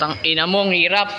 Putang ina mo, ang hirap.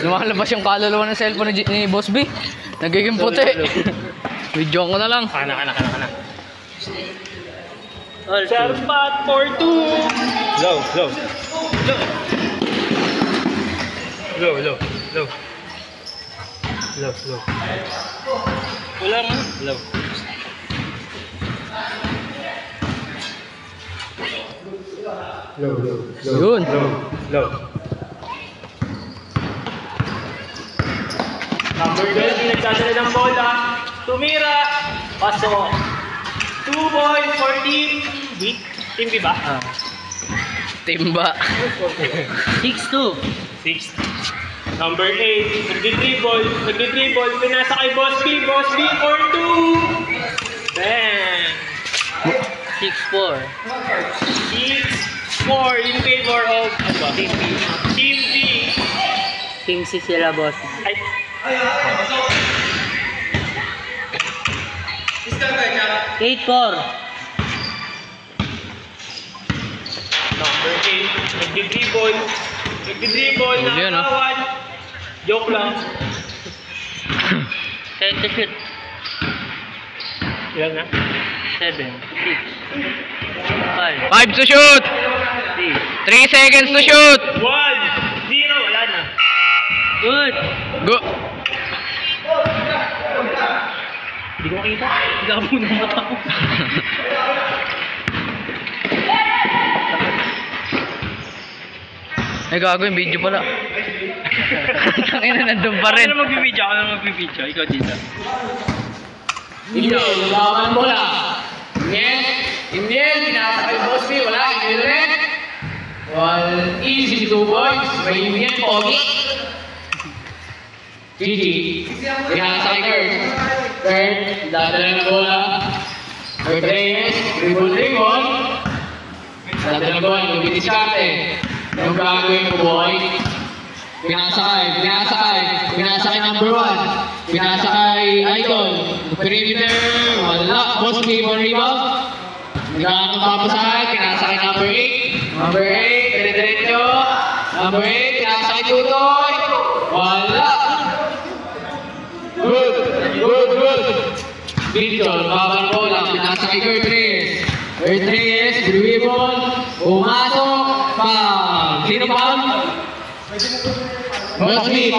Lumalabas yung kaluluwa ng cellphone ni Boss B. Nagiging puti. Video ko na lang. Kana. Sharpat for 2. Low. Ulang. Low. Yun. Low. Number 12, nagdadala ng bola. Tumira. Paso. 2 boys for team B. Team B ba? Timba. 6-2. 6. Number 8, nagdi-dribble, pinasa kay Boss B for 2. Bang! 6-4. 6-4 in favor of Team B. Team B. Team C sila, Boss. Ay. Eight-4. Number 8, nagdi-dribble, nakakawan. Joke lang. 10 to shoot. Ilan na? 7, 6, 5. 5 to shoot! 3 seconds to shoot! 1, 0, wala na. Good. Go! Hindi ko makita. Gabo ng mata ko. Ay gago yung video pala. Tangina nandun pa rin. Ako na magbibideo. Ikaw dito. Imel, laban bola. Imel, pinasa kay Boss B. Wala, Imel rin. Well, easy 2 points. May Imel, pogi. GG. Pinasa kay Kurt, dadala ng bola. Kurt Reyes, dribble. Dadala ng bola, lumidiskarte. Yung gagawin ko, boy. Pinasa kay number 1. Pinasa kay Idol. Perimeter, wala. Boss B for rebound. Nagkakang papasahan, pinasa kay number 8. Number 8, dire-diretso. Number 8, pinasa kay Tutoy. Wala. Good. Victor, babang bola. Pinasa kay Kurt Reyes, dribble. Pumasok. Foul. Sino foul? Boss B.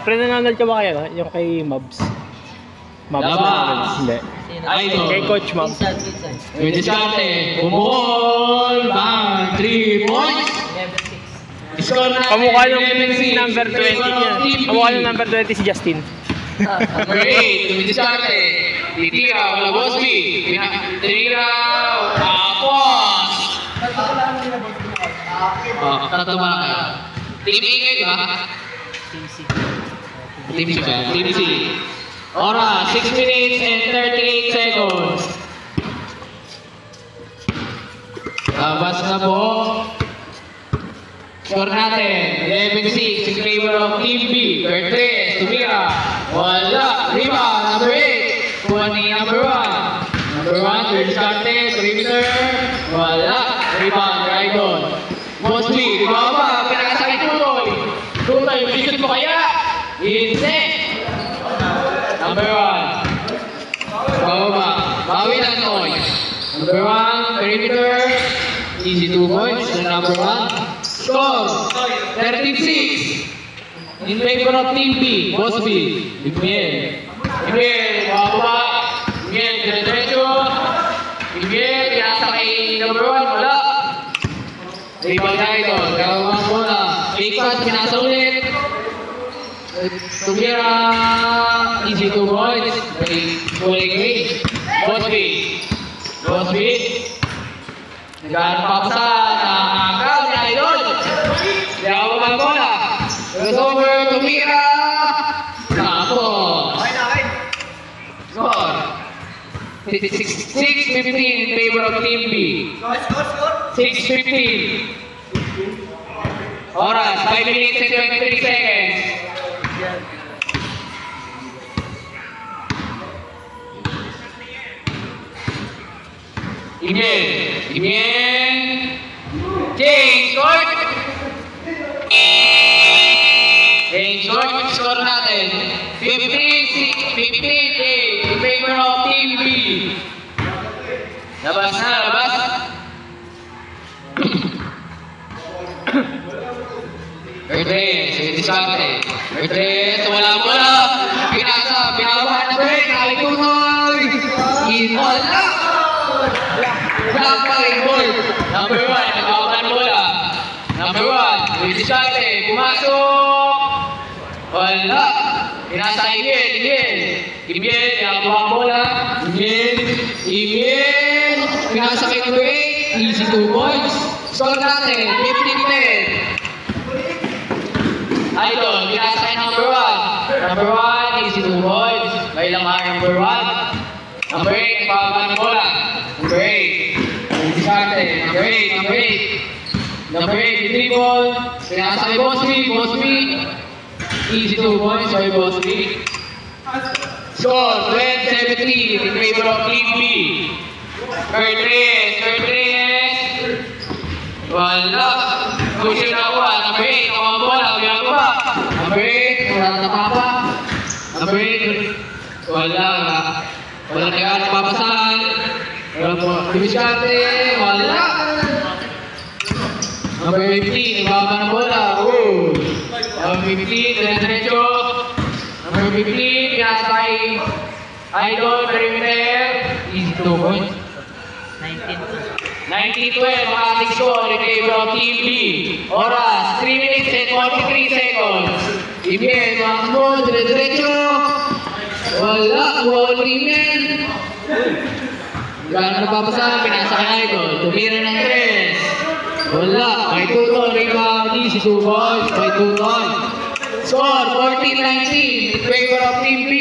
Pre, nanonood ka ba kayo? Yung kay Mobs? Labas. Hindi. Idol. Kay Coach Mobs. May diskarte. Bumol. Bang. 3 points. Score na. Kamukha ng number 20 niya. Kamukha ng number 20 si Justin. Great. May diskarte. Titira. Wala Boss B. Titira. Tapos. Tatama na kayo. Team A kayo, ha? Team C ba? Team C. Oras, 6 minutes and 38 seconds. Labas na po. Score natin, 11-6 in favor of Team B. Kurt Reyes, tumira. Wala. Rebound, number 8. Kuha ni number 1. Number 1, third diskarte, perimeter. Wala. Rebound, Idol. Boss B, rebound pa. Pinakasakit Tutoy. Tutoy, bisot mo kaya? Hindi. Number 1. Baba. Bawi lang Toy. Number 1, perimeter. Easy 2 points. Number 1. Score. 36. In favor of Team B. Boss B. Imel, baba. Imel, dire-diretso. Imel, pinasa kay number 1. Wala. Rebound na ito. Gawang bola. Fake pass, pinasa ulit. Tumira. Easy 2 points. Pulling weight. Boss B. Nagkaroon papasa. Nakakaw ni Idol. Gawang bola. Crossover. Tumira. Tapos. Score. 6-15 in favor of Team B. 6-15. Oras, 5 minutes and 23 seconds. Imien. Change court. Change court. Score natin. 15-8 in favor of Team B. Labas na, labas. Bertres, diskarte. Bertres, wala. Pinasa, pinaba na break. Nakitutoy. Wala. Black paling ball. Number 1, nakawakan bola. Number 1, diskarte. Pumasok. Wala. Pinasa Imien. Nakakuha ang bola. Imien. Pinasa kay number 8. Easy 2 points. Score natin, 15-10. Idol, pinasa kay number 1. Number 1, easy 2 points. May lamang number 1. Number 8, nakakuha ng bola. Number 8. Diskarte. Number 8. Number 8, dribble. Pinasa kay Boss B. Easy 2 points by Boss B. Score 12-17 in favor of Team B. Bertres. Wala. Cushion na kuha. Number 8, nakuha ang bola. Ginagawa. Number 8, wala na papa. Number 8, wala kaya napapasahan. Diskarte. Wala. Number 15, ibaba ng bola. Number 15, diretso. Number 15, pinasay. Idol, perimeter. Easy 2 points. 19-12, makating score in favor of Team B. Oras, 3 minutes and 43 seconds. Imien, makakbo, diretso. Wala, wall Imien. Gano'n napapasahan, pinasa kay Idol. Tumira ng 3. Wala, may tuto, rebound, easy 2 points, may tuto. Score, 14-19 in favor of Team B.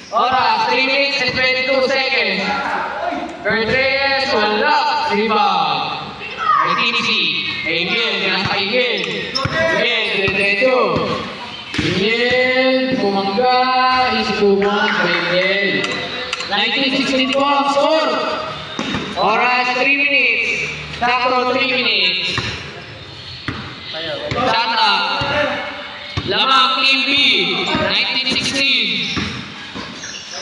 Oras, 3 minutes and 22 seconds. Bertres, wala, rebound. May Team C, Imien, pinasa kay Imien, diretso. Imien, bumangga, easy 2 points, may Imien. 19-16 po ang score. Oras, 3 minutes. Sakto, 3 minutes. Shot up. Lamang Team B. 19-16.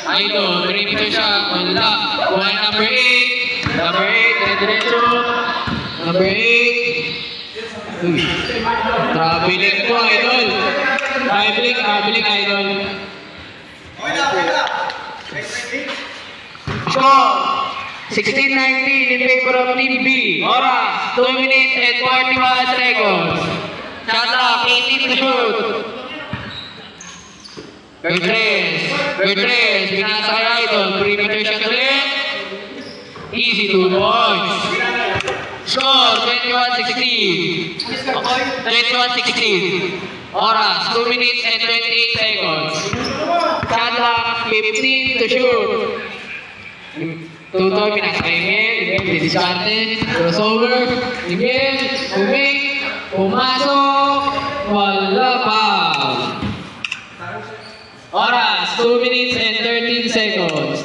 Idol, perimeter siya. Wala. Kuha number 8. Number 8, diretso. Number 8. Traveling po, Idol. Traveling, Idol. Score 16-19 in favor of Team B. Oras 2 minutes and 41 seconds. Shot clock 18 to shoot. Bertres, pinasa kay Idol. Perimeter shot ulit. Easy 2 points. Score 21-16. 21-16. Oras 2 minutes and 28 seconds. Shot clock 15 to shoot. Tutoy, pinasa kay Imien, diskarte, crossover, Imien, pumasok, wala pa. Oras, 2 minutes and 13 seconds.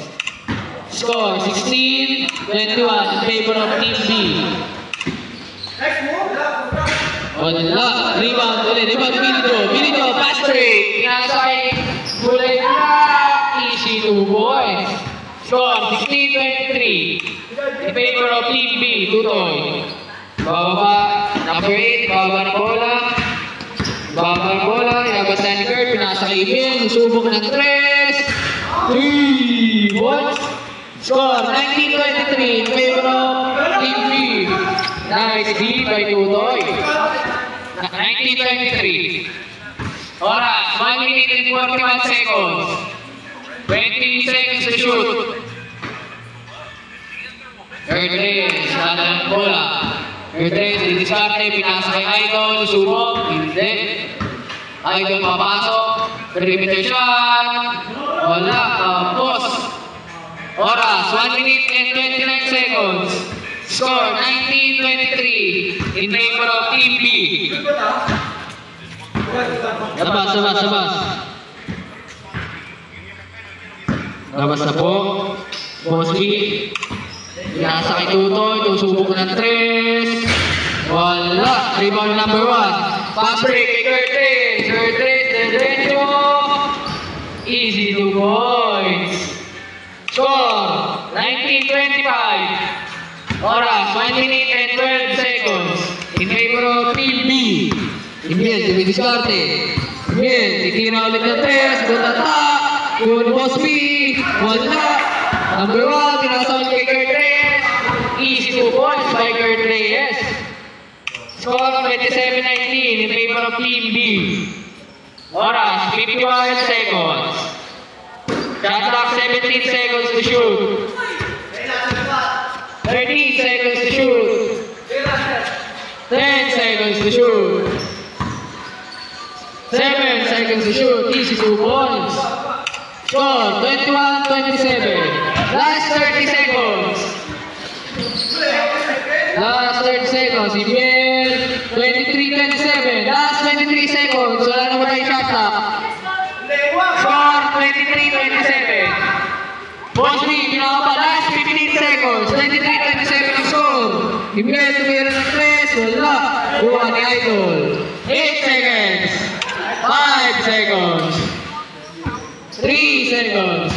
Score, 16-21 in favor of Team B. Wala, rebound ulit, Bilito, pass break, pinasa kay Bulay na, easy 2 points. Score 16-23 in favor of Team B, Tutoy. Bababa, number 8, bababa ng bola. Yabas na ni Kurt, pinasa kay Imien, subok ng 3 points. Score 19-23 in favor of Team B. Nice D by Tutoy. 19-23. Oras, 1 minute and 41 seconds. 20 seconds to shoot. Bertres, nada ng bola. Bertres, didiskarte, pinasa kay Idol, subok, hindi. Idol papasok, perimeter shot, wala, tapos. Oras, 1 minute and 29 seconds. Score, 19-23 in favor of Team B. Labas na po. Boss B. Pinasa kay Tutoy. Tusubok ng 3. Wala. Rebound number 1. Fast break kay Curtis. Curtis, diretso. Easy 2 points. Score, 19-25. Oras, 1 minute and 12 seconds. In favor of Team B. Emil, dumidiskarte. Emil, titira ulit ng 3. Butata. Good boss B. Wala. Number 1, tinasawag kay Kurt Reyes. Easy 2 points by Kurt Reyes. Score, 27-19 in favor of Team B. Oras, 51 seconds. Shot clock, 17 seconds to shoot. 13 seconds to shoot. 10 seconds to shoot. 7 seconds to shoot. Easy 2 points. Score, 21-27. Last 30 seconds. Last 30 seconds. Emil, 23-27. Last 23 seconds. Wala na ba tayong shot clock? Score, 23-27. Boss B, pinakaba. Last 15 seconds. 23-27 ang score. Emil, tumira ng 3. Wala. Buha ni Idol. 8 seconds. 5 seconds. 3 seconds.